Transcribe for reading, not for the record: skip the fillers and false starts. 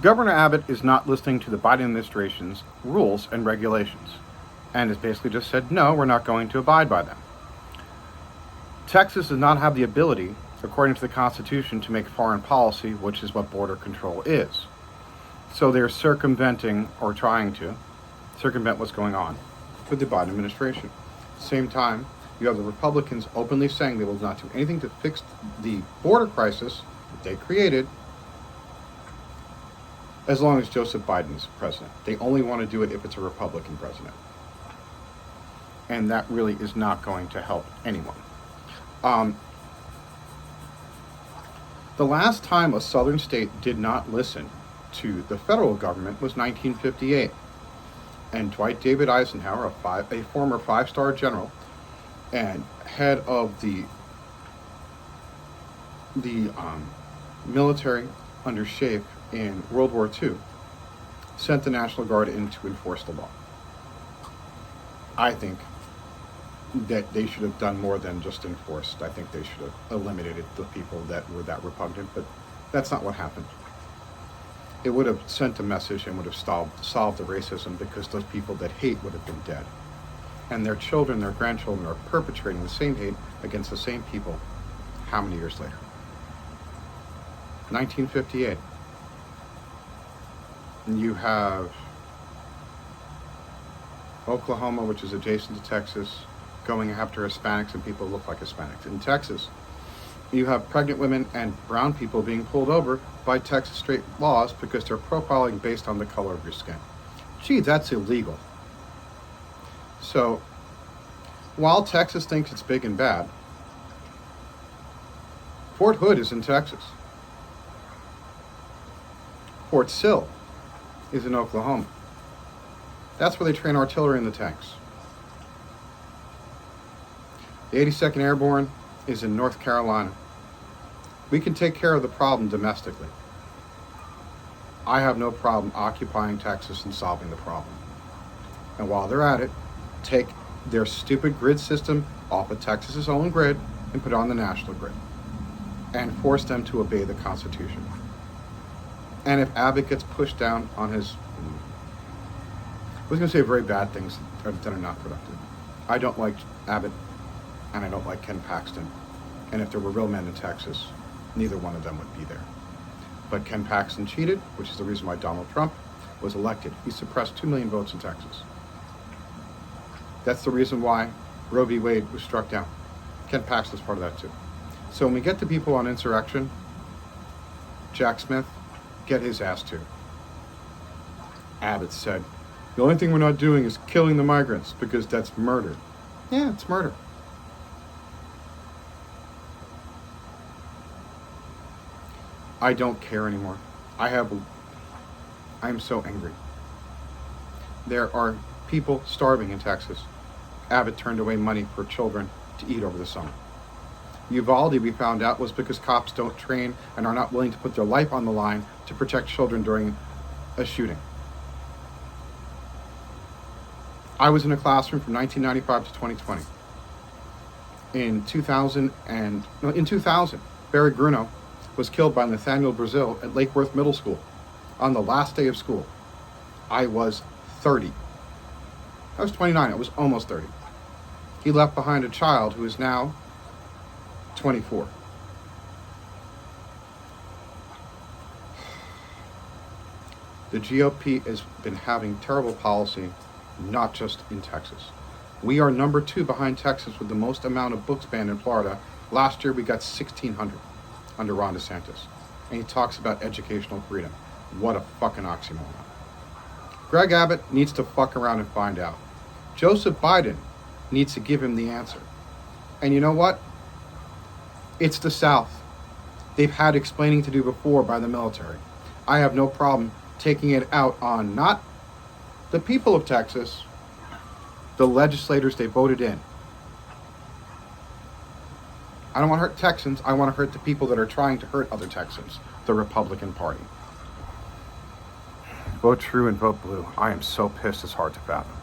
Governor Abbott is not listening to the Biden administration's rules and regulations and has basically just said, no, we're not going to abide by them. Texas does not have the ability, according to the Constitution, to make foreign policy, which is what border control is. So they're circumventing, or trying to circumvent what's going on with the Biden administration. At the same time, you have the Republicans openly saying they will not do anything to fix the border crisis that they created as long as Joseph Biden is president. They only want to do it if it's a Republican president. And that really is not going to help anyone. The last time a southern state did not listen to the federal government was 1958. And Dwight David Eisenhower, a former five-star general and head of the military under SHAPE in World War II, sent the National Guard in to enforce the law. I think that they should have done more than just enforced. I think they should have eliminated the people that were that repugnant, but that's not what happened. It would have sent a message and would have solved the racism, because those people that hate would have been dead. And their children, their grandchildren are perpetrating the same hate against the same people how many years later? 1958. You have Oklahoma, which is adjacent to Texas, going after Hispanics and people who look like Hispanics. In Texas, you have pregnant women and brown people being pulled over by Texas state laws because they're profiling based on the color of your skin. Gee, that's illegal. So, while Texas thinks it's big and bad, Fort Hood is in Texas. Fort Sill is in Oklahoma. That's where they train artillery in the tanks. The 82nd Airborne is in North Carolina. We can take care of the problem domestically. I have no problem occupying Texas and solving the problem. And while they're at it, take their stupid grid system off of Texas's own grid and put it on the national grid. And force them to obey the Constitution. And if Abbott gets pushed down on his... I was going to say very bad things that are not productive. I don't like Abbott, and I don't like Ken Paxton. And if there were real men in Texas, neither one of them would be there. But Ken Paxton cheated, which is the reason why Donald Trump was elected. He suppressed 2 million votes in Texas. That's the reason why Roe v. Wade was struck down. Ken Paxton was part of that too. So when we get to people on insurrection, Jack Smith, get his ass too. Abbott said, the only thing we're not doing is killing the migrants because that's murder. Yeah, it's murder. I don't care anymore. I'm so angry. There are people starving in Texas. Abbott turned away money for children to eat over the summer. Uvalde, we found out, was because cops don't train and are not willing to put their life on the line to protect children during a shooting. I was in a classroom from 1995 to 2020. In 2000, Barry Bruno was killed by Nathaniel Brazil at Lake Worth Middle School on the last day of school. I was 30. I was 29. I was almost 30. He left behind a child who is now 24. The GOP has been having terrible policy, not just in Texas. We are number 2 behind Texas with the most amount of books banned in Florida. Last year we got 1,600 under Ron DeSantis. And he talks about educational freedom. What a fucking oxymoron. Greg Abbott needs to fuck around and find out. Joseph Biden needs to give him the answer. And you know what? It's the South. They've had explaining to do before by the military. I have no problem taking it out on not the people of Texas, the legislators they voted in. I don't want to hurt Texans. I want to hurt the people that are trying to hurt other Texans, the Republican Party. Vote true and vote blue. I am so pissed it's hard to fathom.